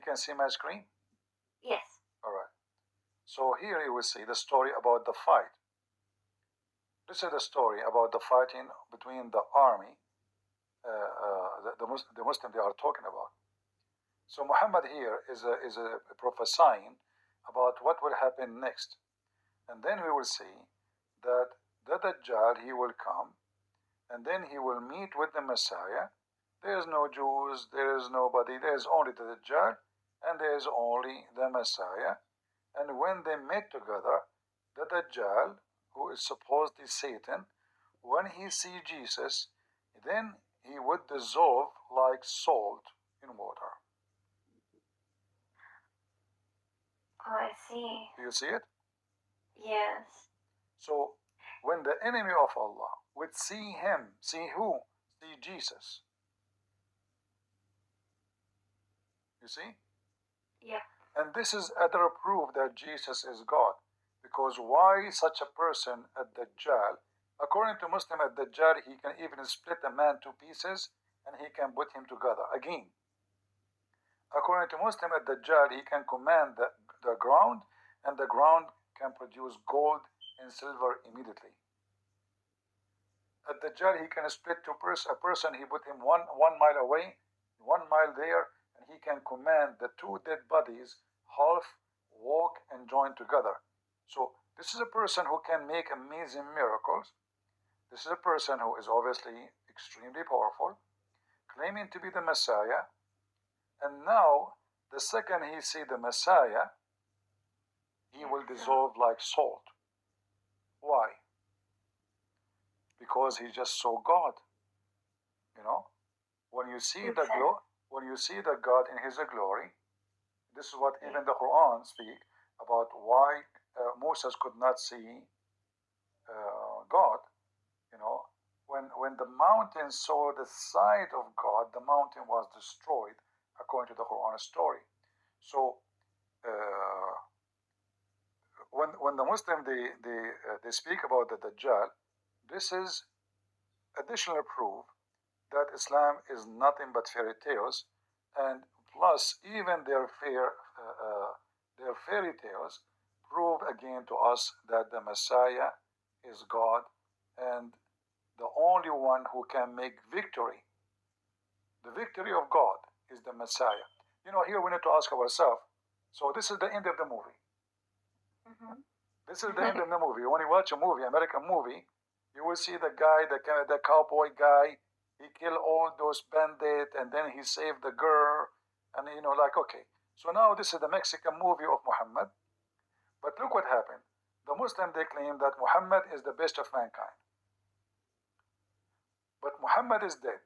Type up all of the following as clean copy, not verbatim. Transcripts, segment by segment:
can see my screen? Yes. All right. So here you will see the story about the fight. This is the story about the fighting between the army, the Muslim they are talking about. So Muhammad here is prophesying about what will happen next. And then we will see that the Dajjal, he will come, and then he will meet with the Messiah. There is no Jews, there is nobody, there is only the Dajjal, and there is only the Messiah. And when they met together, the Dajjal, who is supposedly Satan, when he sees Jesus, then he would dissolve like salt in water. Oh, I see. Do you see it? Yes. So when the enemy of Allah would see him, see who? See Jesus. You see? Yeah. And this is other proof that Jesus is God. Because why such a person at Dajjal? According to Muslim, at Dajjal, he can even split a man to pieces and he can put him together again. According to Muslim, at Dajjal, he can command the ground, and the ground can produce gold and silver immediately. At Dajjal, he can split to a person, he put him one mile away, 1 mile there, and he can command the two dead bodies half walk and join together. So this is a person who can make amazing miracles. This is a person who is obviously extremely powerful, claiming to be the Messiah. And now, the second he see the Messiah, he will dissolve like salt. Why? Because he just saw God. You know, when you see the God in His glory, this is what even the Quran speak about why Moses could not see God. You know, when the mountain saw the sight of God, the mountain was destroyed, according to the Quran story. So when the Muslim they speak about the Dajjal, this is additional proof that Islam is nothing but fairy tales, and plus even their fairy tales prove again to us that the Messiah is God and the only one who can make victory. The victory of God is the Messiah. You know, here we need to ask ourselves, so this is the end of the movie. This is the end of the movie. When you watch a movie, American movie, you will see the guy, the cowboy guy, he killed all those bandits and then he saved the girl. And you know, like, okay. So now this is the Mexican movie of Muhammad. But look what happened. The Muslim, they claim that Muhammad is the best of mankind. But Muhammad is dead.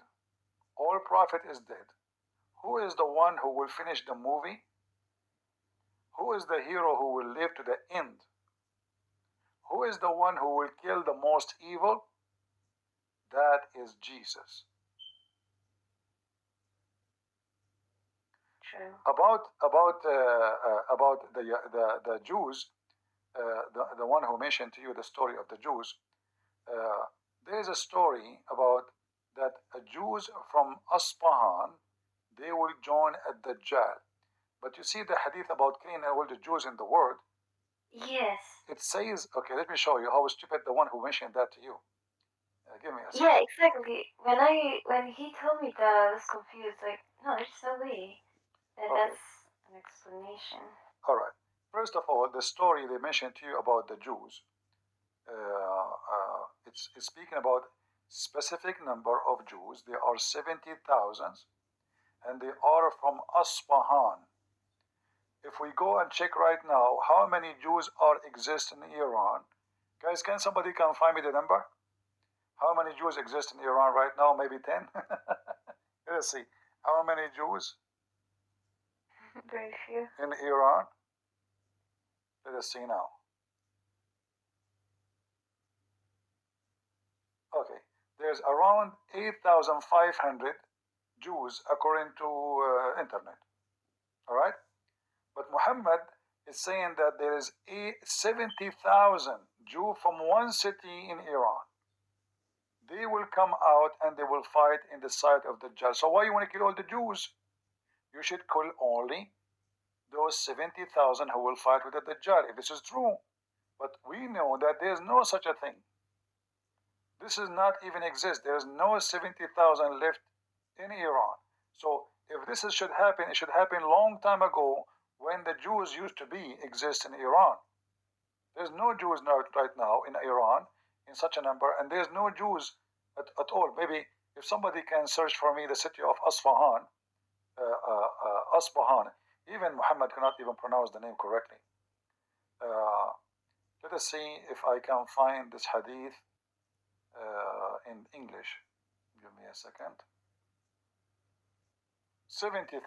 All prophet is dead. Who is the one who will finish the movie? Who is the hero who will live to the end? Who is the one who will kill the most evil? That is Jesus. True. About the Jews, the one who mentioned to you the story of the Jews. There is a story about that Jews from Aspahan, they will join at Dajjal. But you see the hadith about killing all the Jews in the world. Yes. It says, okay, let me show you how stupid the one who mentioned that to you. Give me a second. Yeah, exactly. When he told me that, I was confused. Like, no, there's no way that that's an explanation. All right. First of all, the story they mentioned to you about the Jews, it's speaking about specific number of Jews. There are 70,000, and they are from Aspahan. If we go and check right now, how many Jews exist in Iran? Guys, can somebody come find me the number? How many Jews exist in Iran right now? Maybe 10? Let's see. How many Jews? Very few. In Iran? Let us see now. Okay. There's around 8,500 Jews according to internet. All right? But Muhammad is saying that there is 70,000 Jews from one city in Iran. They will come out and they will fight in the side of the Dajjal. So why you want to kill all the Jews? You should kill only those 70,000 who will fight with the Dajjal, if this is true. But we know that there is no such a thing. This does not even exist. There is no 70,000 left in Iran. So if this should happen, it should happen long time ago when the Jews used to exist in Iran. There's no Jews right now in Iran in such a number, and there's no Jews at all. Maybe if somebody can search for me the city of Asfahan, Asbahan, even Muhammad cannot even pronounce the name correctly. Let us see if I can find this hadith in English. Give me a second. 70,000.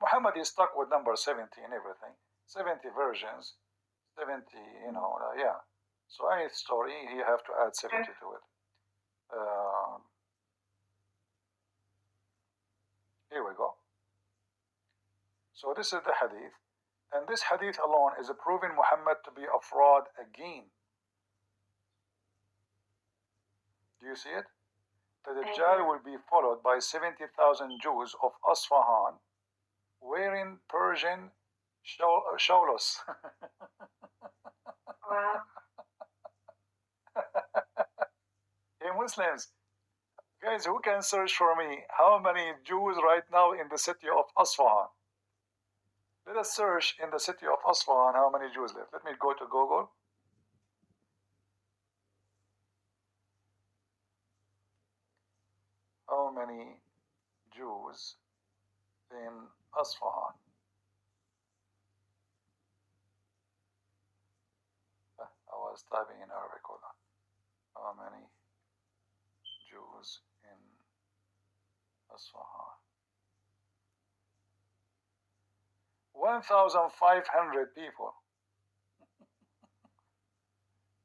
Muhammad is stuck with number 70 and everything. 70 versions, 70, yeah. So any story, you have to add 70 to it. Here we go. So this is the hadith. And this hadith alone is proving Muhammad to be a fraud again. Do you see it? The Dajjal will be followed by 70,000 Jews of Asfahan wearing Persian shawls. Wow. Hey Muslims, guys, who can search for me how many Jews right now in the city of Asfahan? Let us search in the city of Asfahan how many Jews live. Let me go to Google. How many Jews in Asfahan? I was typing in Arabic, hold on. How many Jews in Asfahan? 1,500 people.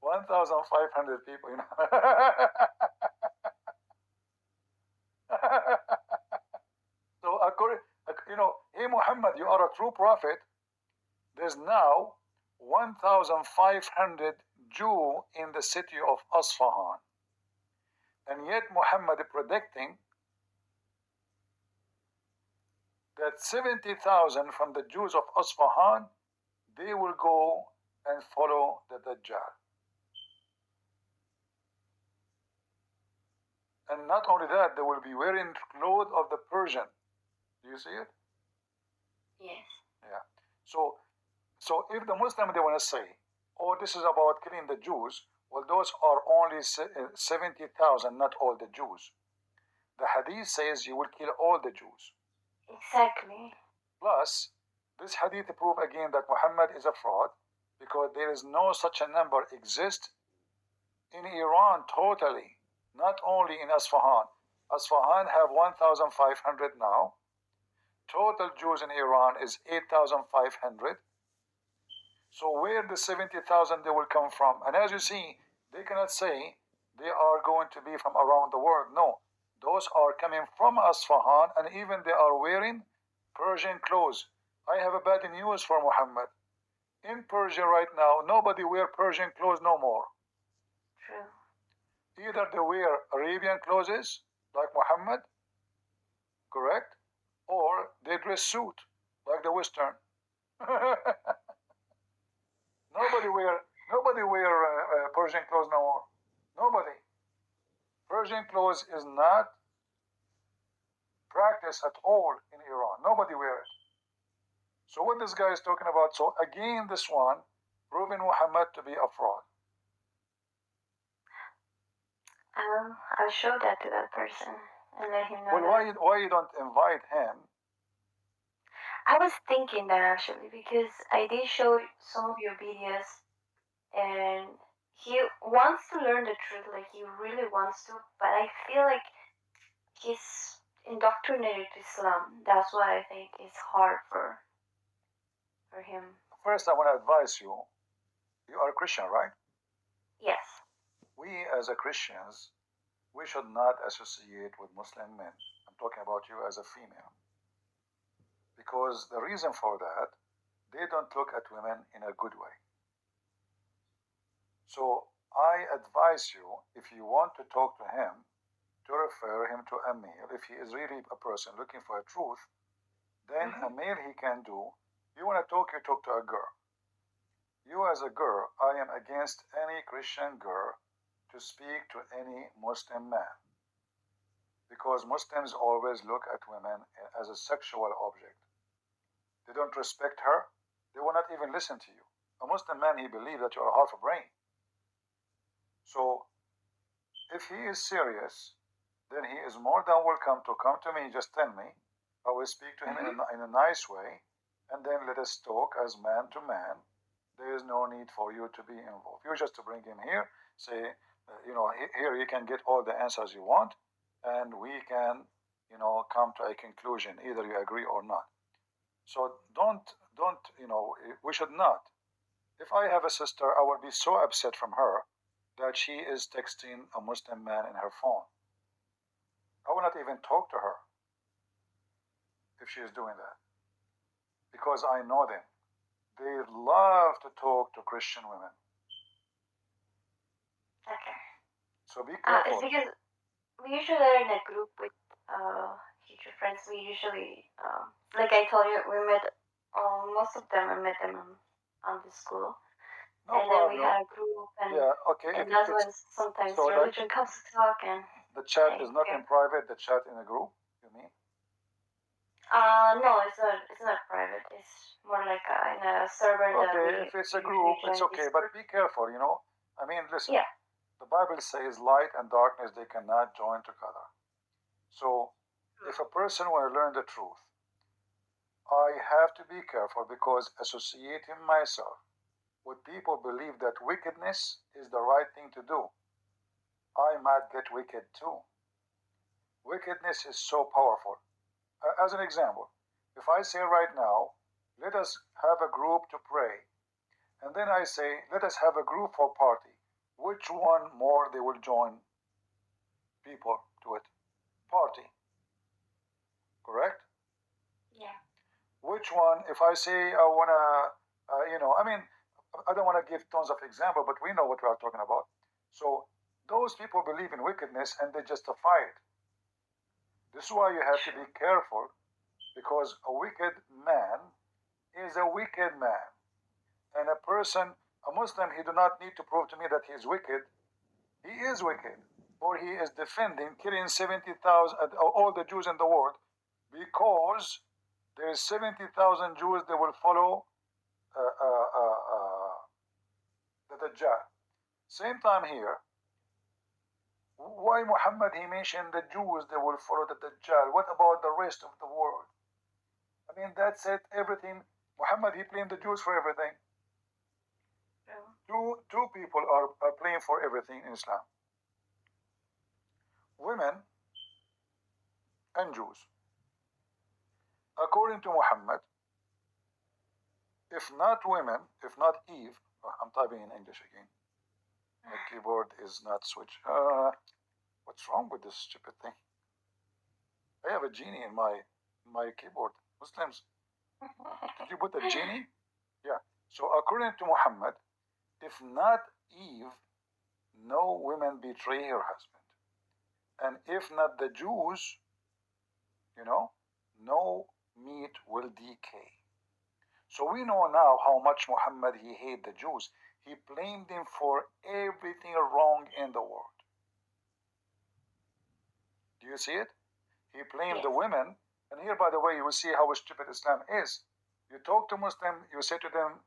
1,500 people, So according, hey Muhammad, you are a true prophet. There's now 1,500 Jew in the city of Asfahan. And yet Muhammad predicting that 70,000 from the Jews of Asfahan, they will go and follow the Dajjal. And not only that, they will be wearing clothes of the Persian. Do you see it? Yes. Yeah. So if the Muslim, they want to say, oh, this is about killing the Jews, well, those are only 70,000, not all the Jews. The hadith says you will kill all the Jews. Exactly. Plus, this hadith proves again that Muhammad is a fraud because there is no such a number exist in Iran totally, not only in Asfahan. Asfahan have 1,500 now. Total Jews in Iran is 8,500. So where the 70,000 they will come from? And as you see, they cannot say they are going to be from around the world. No, those are coming from Asfahan, and even they are wearing Persian clothes. I have a bad news for Muhammad. In Persia right now, nobody wear Persian clothes no more. True. Either they wear Arabian clothes like Muhammad, correct, or they dress suit like the Western. Nobody wear Persian clothes no more. Nobody. Persian clothes is not practiced at all in Iran. Nobody wear it. So what this guy is talking about, so again this one, proving Muhammad to be a fraud. I'll show that to that person and let him know. Well, why you don't invite him? I was thinking that actually because I did show some of your videos, and he wants to learn the truth, like he really wants to, but I feel like he's indoctrinated to Islam. That's why I think it's hard for him. First, I want to advise you. You are a Christian, right? Yes. We as a Christians, we should not associate with Muslim men. I'm talking about you as a female. Because the reason for that, they don't look at women in a good way. So I advise you, if you want to talk to him, to refer him to a male. If he is really a person looking for a truth, Then a Mhm. male he can do. You want to talk, you talk to a girl. You as a girl, I am against any Christian girl to speak to any Muslim man because Muslims always look at women as a sexual object. They don't respect her. They will not even listen to you. A Muslim man, he believes that you are half a brain. So if he is serious, then he is more than welcome to come to me. Just tell me. I will speak to him Mhm. in a nice way, and then let us talk as man to man. There is no need for you to be involved. You just to bring him here, say, here you can get all the answers you want, and we can, come to a conclusion. Either you agree or not. So don't, we should not. If I have a sister, I would be so upset from her that she is texting a Muslim man in her phone. I will not even talk to her if she is doing that because I know them. They love to talk to Christian women. Okay. So be It's careful. because we usually are in a group with future friends. We usually, like I told you, we met. Most of them, I met them on the school, No and then we problem. had a group, Yeah, okay. and If that's it's when sometimes so, like religion comes to talk, and the chat I is not get. in private, the chat in a group, you mean? No, it's not. It's not private. It's more like in a server that Okay, we if it's a usually group, it's join okay, Discord. but be careful. I mean, listen, Yeah. the Bible says light and darkness, they cannot join together. So if a person want to learn the truth, I have to be careful because associating myself with people believe that wickedness is the right thing to do, I might get wicked too. Wickedness is so powerful. As an example, if I say right now, let us have a group to pray, and then I say, let us have a group for party, which one more they will join people to it? Party, correct? Yeah. Which one, if I say I want to, I mean, I don't want to give tons of example, but we know what we are talking about. So those people believe in wickedness and they justify it. This is why you have to be True. careful because a wicked man is a wicked man. And a Muslim, he do not need to prove to me that he is wicked. He is wicked. Or he is defending killing 70,000, all the Jews in the world because there is 70,000 Jews that will follow uh, uh, uh, uh, the Dajjal. Same time here, why Muhammad he mentioned the Jews that will follow the Dajjal? What about the rest of the world? I mean, that's it, everything. Muhammad he blamed the Jews for everything. True. Two people are playing for everything in Islam: women and Jews. According to Muhammad, if not women, if not Eve, I'm typing in English again. My keyboard is not switched. What's wrong with this stupid thing? I have a genie in my keyboard. Muslims, did you put a genie? Yeah. So according to Muhammad, if not Eve, no women betray her husband. And if not the Jews, no meat will decay. So we know now how much Muhammad he hated the Jews. He blamed them for everything wrong in the world. Do you see it? He blamed Yes. the women. And here, by the way, you will see how stupid Islam is. You talk to Muslim, you say to them,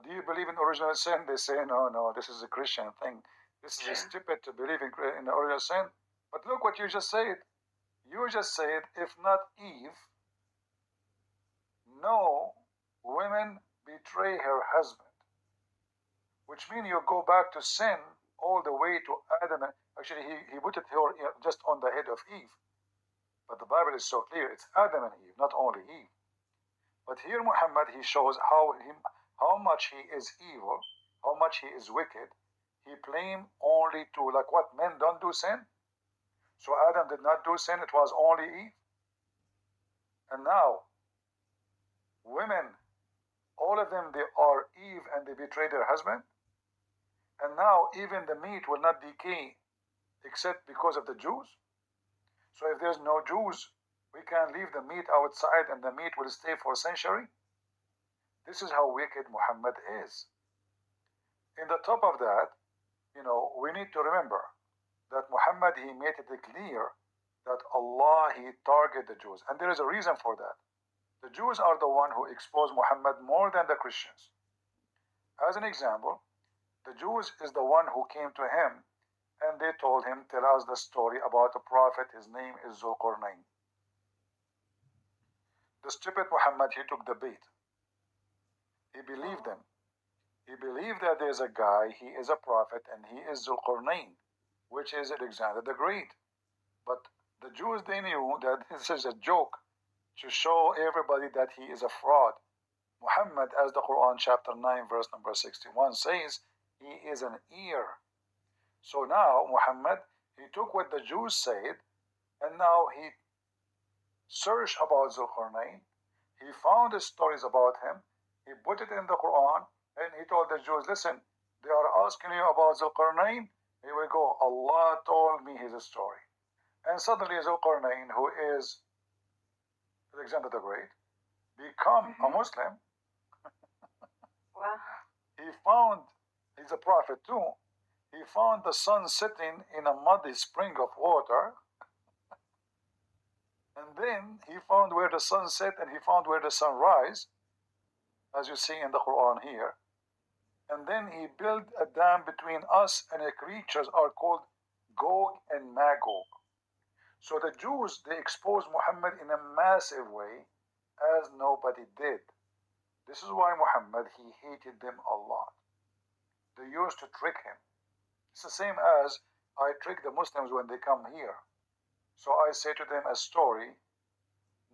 do you believe in original sin? They say, no, no, this is a Christian thing. This is True. stupid to believe in original sin. But look what you just said. You just said, if not Eve, no women betray her husband, which means you go back to sin all the way to Adam. Actually, he put it here just on the head of Eve. But the Bible is so clear, it's Adam and Eve, not only Eve. But here Muhammad, he shows how much he is evil, how much he is wicked. He blamed only to, like what, men don't do sin? So Adam did not do sin, it was only Eve. And now, women, all of them, they are Eve and they betray their husband. And now even the meat will not decay except because of the Jews. So if there's no Jews, We can leave the meat outside and the meat will stay for a century. This is how wicked Muhammad is. In the top of that, we need to remember that Muhammad, he made it clear that Allah, he targeted the Jews. And there is a reason for that. The Jews are the one who exposed Muhammad more than the Christians. As an example, the Jews is the one who came to him and they told him, tell us the story about a prophet, his name is Zulqarnain. The stupid Muhammad, he took the bait. He believed them. He believed that there's a guy, he is a prophet, and he is Zulqarnain, which is Alexander the Great. But the Jews, they knew that this is a joke to show everybody that he is a fraud. Muhammad, as the Quran chapter 9 verse number 61 says, he is an ear. So now Muhammad, he took what the Jews said, and now he searched about Zulqarnain. He found the stories about him. He put it in the Quran, and he told the Jews, listen, they are asking you about Zulqarnain. Here we go. Allah told me his story. And suddenly Zulqarnain, who is Alexander the Great, become a Muslim. Wow. He found, he's a prophet too, he found the sun sitting in a muddy spring of water. And then he found where the sun set and he found where the sun rise, as you see in the Quran here. And then he built a dam between us and the creatures are called Gog and Magog. So the Jews, they exposed Muhammad in a massive way as nobody did. This is why Muhammad, he hated them a lot. They used to trick him. It's the same as I trick the Muslims when they come here. So I say to them a story,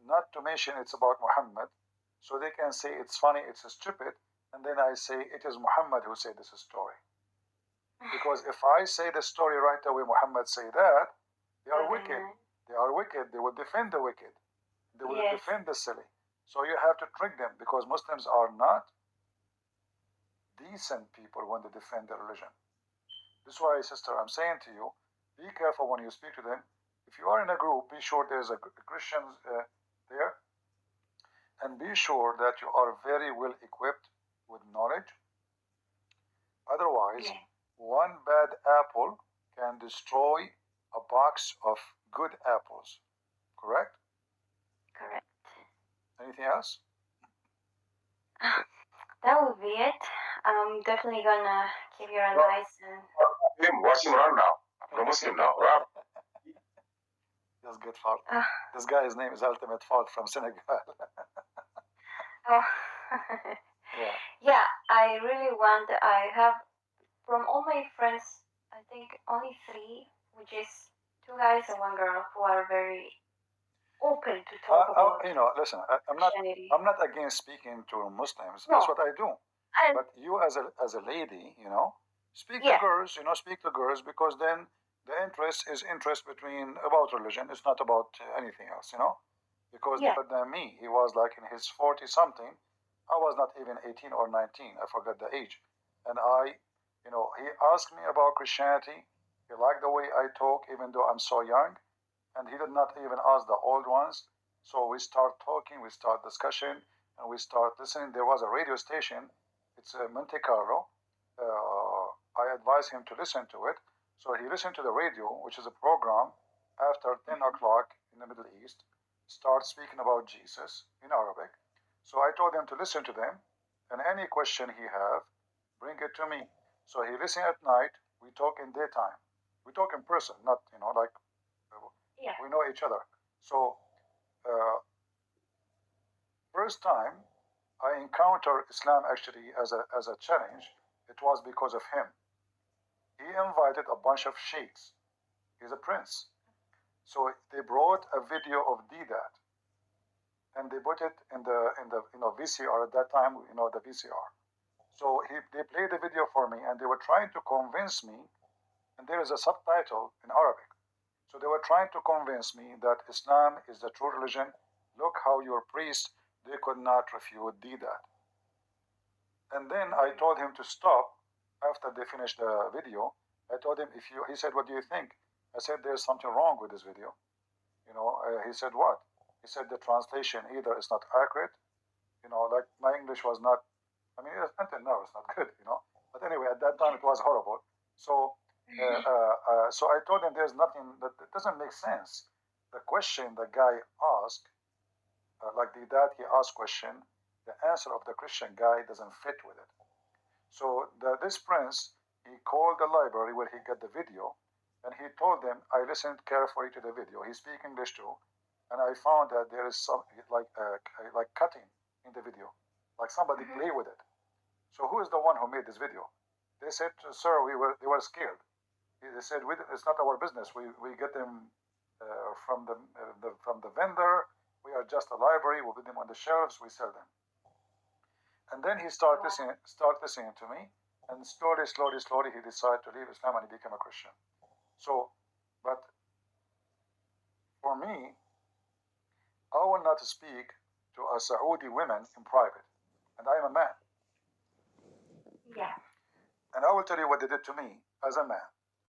not to mention it's about Muhammad, so they can say it's funny, it's stupid, and then I say it is Muhammad who said this story. Because if I say the story right away, Muhammad say that, they are wicked. They are wicked. They will defend the wicked. They will defend the silly. So you have to trick them because Muslims are not decent people when they defend their religion. This is why, sister, I'm saying to you, be careful when you speak to them. If you are in a group, be sure there's a Christian there, and be sure that you are very well equipped with knowledge. Otherwise, one bad apple can destroy a box of good apples. Correct? Correct. Anything else? That would be it. I'm definitely gonna give your advice and Watch him run now. I'm a Muslim now. Wow. That's good fault. This guy's name is Ultimate Fault from Senegal. oh. Yeah. Yeah, I really want. I have from all my friends, I think only 3, which is 2 guys and 1 girl, who are very open to talk about. Listen, I'm not against speaking to Muslims. No. That's what I do. And but you, as a lady, speak to girls. Speak to girls because then the interest is interest about religion. It's not about anything else. Because better than me, he was like in his 40 something. I was not even 18 or 19. I forgot the age. And he asked me about Christianity. He liked the way I talk, even though I'm so young. And he did not even ask the old ones. So we start talking, we start discussion, and we start listening. There was a radio station. It's Monte Carlo. I advised him to listen to it. So he listened to the radio, which is a program after 10 o'clock in the Middle East, start speaking about Jesus in Arabic. So I told him to listen to them, and any question he have, bring it to me. So he listen at night. We talk in daytime. We talk in person, not like we know each other. So first time I encountered Islam actually as a challenge, it was because of him. He invited a bunch of sheikhs. He's a prince. So they brought a video of Didat, and they put it in the VCR at that time. The VCR. So they played the video for me, and they were trying to convince me. And there is a subtitle in Arabic. So they were trying to convince me that Islam is the true religion. Look how your priests, they could not refute Didat. And then I told him to stop after they finished the video. I told him, he said, what do you think? I said, there's something wrong with this video. He said, what? He said the translation either is not accurate, like my English was not. I mean, until now it's not good. But anyway, at that time it was horrible. So, so I told him there's nothing that it doesn't make sense. The question the guy asked, like the dad, he asked question, the answer of the Christian guy doesn't fit with it. So this prince, he called the library where he got the video, and he told them, I listened carefully to the video. He speaks English too, and I found that there is some like cutting in the video, like somebody play with it. So who is the one who made this video? They said, sir, they were scared. They said, it's not our business. We get them from the vendor. We are just a library. We put them on the shelves. We sell them. And then he started listening to me, and slowly, he decided to leave Islam and he became a Christian. So, but for me, I will not speak to a Saudi women in private, and I am a man. Yeah. And I will tell you what they did to me as a man.